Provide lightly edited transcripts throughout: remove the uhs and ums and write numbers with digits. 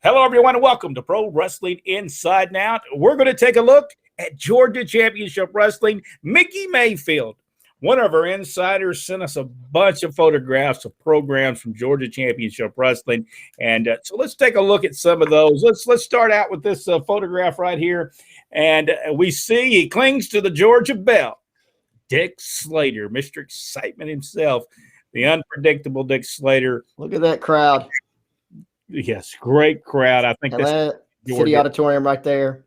Hello, everyone, and welcome to Pro Wrestling Inside and Out. We're going to take a look at Georgia Championship Wrestling. Mickey Mayfield, one of our insiders, sent us a bunch of photographs of programs from Georgia Championship Wrestling, and so let's take a look at some of those. Let's start out with this photograph right here, and we see he clings to the Georgia belt. Dick Slater, Mr. Excitement himself, the unpredictable Dick Slater. Look at that crowd. Yes, great crowd. I think Atlanta City Auditorium right there.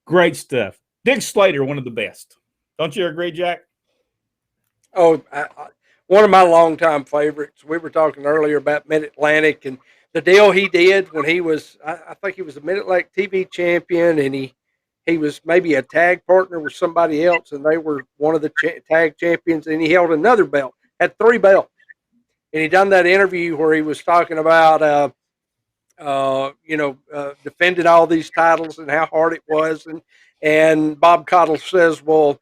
Great stuff. Dick Slater, one of the best. Don't you agree, Jack? Oh, one of my longtime favorites. We were talking earlier about Mid-Atlantic and the deal he did when he was, I think he was a Mid-Atlantic TV champion, and he was maybe a tag partner with somebody else, and they were one of the tag champions, and he held another belt, had 3 belts. And he done that interview where he was talking about, defending all these titles and how hard it was. And Bob Cottle says, well,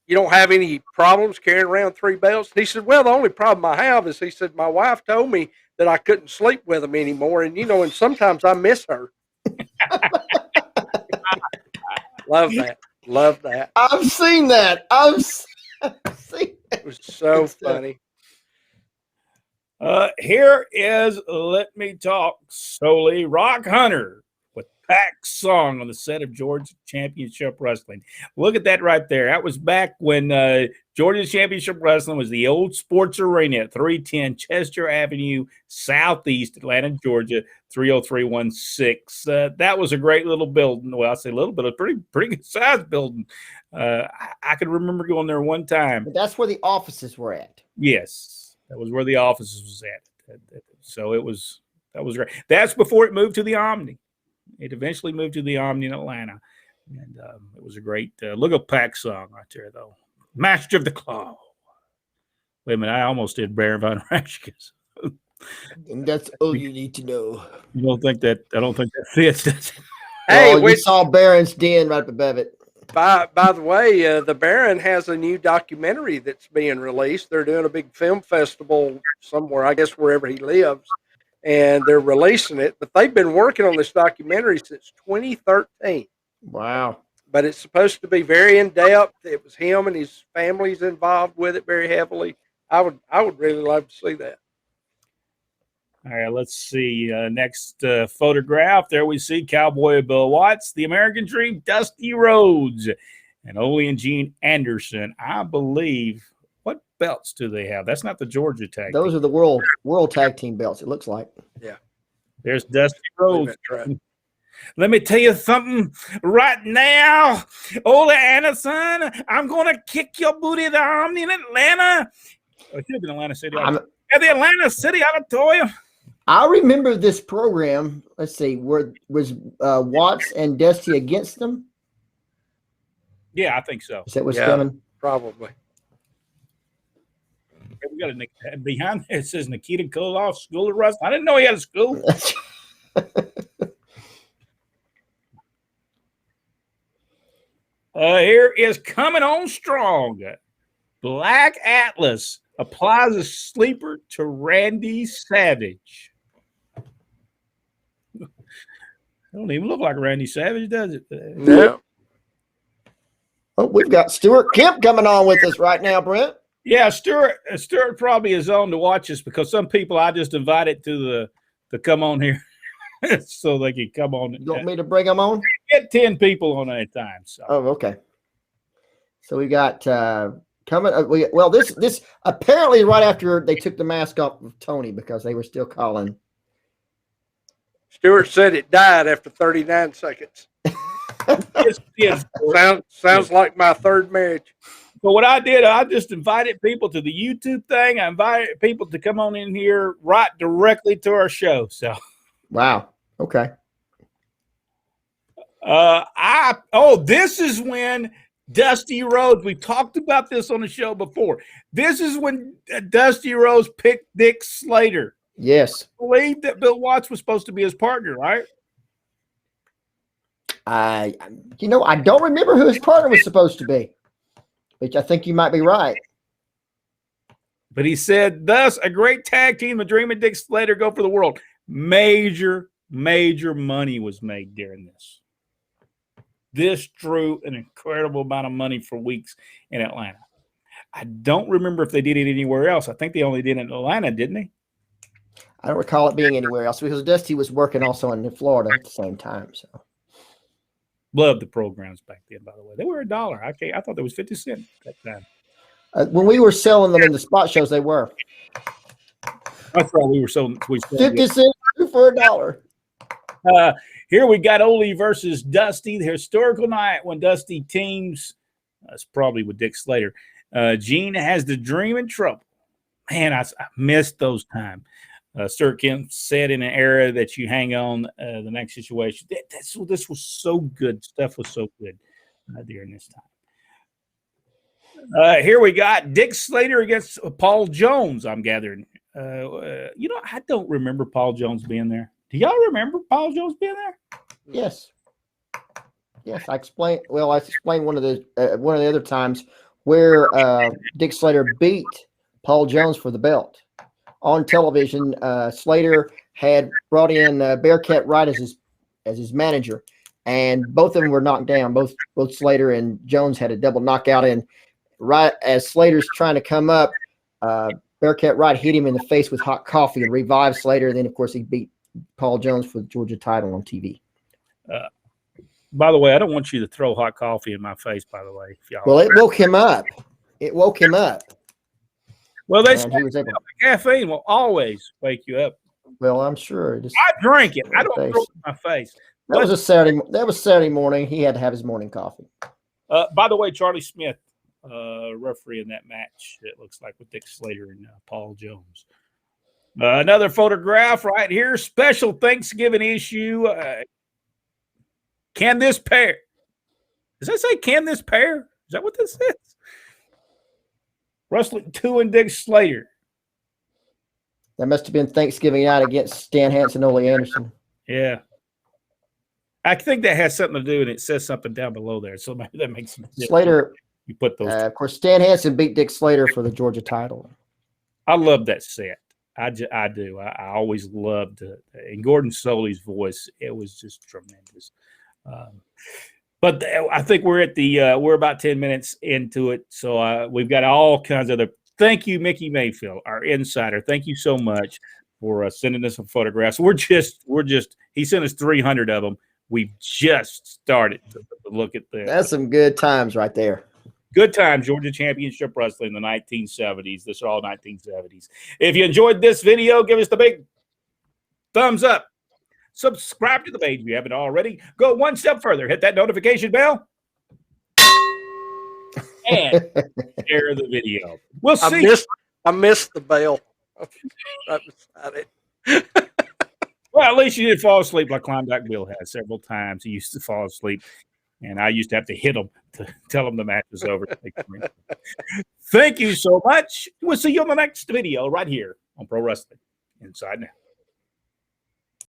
you don't have any problems carrying around 3 belts? And he said, well, the only problem I have is, he said, my wife told me that I couldn't sleep with them anymore. And, and sometimes I miss her. Love that. Love that. I've seen that. I've seen that. It was so funny. Here is Let Me Talk Solely Rock Hunter with Pack's song on the set of Georgia Championship Wrestling. Look at that right there. That was back when Georgia Championship Wrestling was the old sports arena at 310 Chester Avenue, Southeast Atlanta, Georgia, 30316. That was a great little building. Well, I say little, but a pretty good sized building. I can remember going there one time. But that's where the offices were at. Yes. That was where the offices was at. So that was great. That's before it moved to the Omni. It eventually moved to the Omni in Atlanta. And it was a great look at Pack's song right there, though. Master of the Claw. Wait a minute, I almost did Baron von Raschke's. And that's all you need to know. I don't think that fits. Hey, we saw Baron's Den right above it. By the way, the Baron has a new documentary that's being released. They're doing a big film festival somewhere, I guess wherever he lives, and they're releasing it. But they've been working on this documentary since 2013. Wow. But it's supposed to be very in-depth. It was him and his family's involved with it very heavily. I would really love to see that. All right, let's see. Next photograph. There we see Cowboy Bill Watts, the American Dream, Dusty Rhodes, and Ole and Gene Anderson. I believe. What belts do they have? That's not the Georgia tag. Those are the world tag team belts, it looks like. Yeah. There's Dusty Rhodes. Let me tell you something right now, Ole Anderson. I'm going to kick your booty down in Atlanta. Oh, it should have been Atlanta City. At the Atlanta City Auditorium. I remember this program. Let's see, was Watts and Dusty against them? Yeah, I think so. Is that what's coming? Probably. We got a behind there. It says Nikita Koloff School of Wrestling. I didn't know he had a school. Here is coming on strong. Black Atlas applies a sleeper to Randy Savage. Don't even look like Randy Savage, does it? No. Oh, we've got Stuart Kemp coming on with us right now, Brent. Yeah, Stuart probably is on to watch us because some people I just invited to come on here so they can come on. You want me to bring them on? Get 10 people on at a time. So. Oh, okay. So we got coming. Well, this apparently right after they took the mask off of Tony because they were still calling. Stuart said it died after 39 seconds. Yes. Sounds like my third marriage. So what I did, I just invited people to the YouTube thing. I invited people to come on in here right directly to our show. So, wow. Okay. This is when Dusty Rhodes. We talked about this on the show before. This is when Dusty Rhodes picked Dick Slater. Yes. I believe that Bill Watts was supposed to be his partner, right? I don't remember who his partner was supposed to be, which I think you might be right. But he said, thus, a great tag team, the Dream and Dick Slater, go for the world. Major money was made during this. This drew an incredible amount of money for weeks in Atlanta. I don't remember if they did it anywhere else. I think they only did it in Atlanta, didn't they? I don't recall it being anywhere else because Dusty was working also in Florida at the same time. So, loved the programs back then. By the way, they were $1. I thought there was 50 cents at that time. When we were selling them in the spot shows, they were. That's right. We were selling 50 cents for $1. Here we got Ole versus Dusty, the historical night when Dusty teams. That's probably with Dick Slater. Gene has the Dream in trouble. Man, I missed those times. Stuart Kemp said in an era that you hang on the next situation. This was so good. Stuff was so good during this time. Here we got Dick Slater against Paul Jones, I'm gathering. I don't remember Paul Jones being there. Do y'all remember Paul Jones being there? Yes. I explained one of the other times where Dick Slater beat Paul Jones for the belt. On television, Slater had brought in Bearcat Wright as his manager, and both of them were knocked down. Both Slater and Jones had a double knockout, and right as Slater's trying to come up, Bearcat Wright hit him in the face with hot coffee and revived Slater. And then, of course, he beat Paul Jones for the Georgia title on TV. By the way, I don't want you to throw hot coffee in my face, by the way. Well, it woke him up. Well, they said caffeine will always wake you up. Well, I'm sure. I drink it. I don't throw it in my face. That was Saturday morning. He had to have his morning coffee. By the way, Charlie Smith, referee in that match, it looks like, with Dick Slater and Paul Jones. Another photograph right here. Special Thanksgiving issue. Can this pair? Does that say can this pair? Is that what this is? Wrestling 2 and Dick Slater. That must have been Thanksgiving night against Stan Hansen and Ole Anderson. Yeah. I think that has something to do, and it says something down below there. So maybe that makes sense. Slater. You put those. Of course, Stan Hansen beat Dick Slater for the Georgia title. I love that set. I do. I always loved it. And Gordon Soley's voice, it was just tremendous. But I think we're at we're about 10 minutes into it. So we've got all kinds of thank you, Mickey Mayfield, our insider. Thank you so much for sending us some photographs. He sent us 300 of them. We've just started to look at this. That's some good times right there. Good times, Georgia Championship Wrestling in the 1970s. This are all 1970s. If you enjoyed this video, give us the big thumbs up. Subscribe to the page if you haven't already. Go one step further. Hit that notification bell. And share the video. We'll see. I missed the bell. Right beside it. Well, at least you didn't fall asleep like Klondike Bill has several times. He used to fall asleep, and I used to have to hit him to tell him the match was over. Thank you so much. We'll see you on the next video right here on Pro Wrestling Inside Now.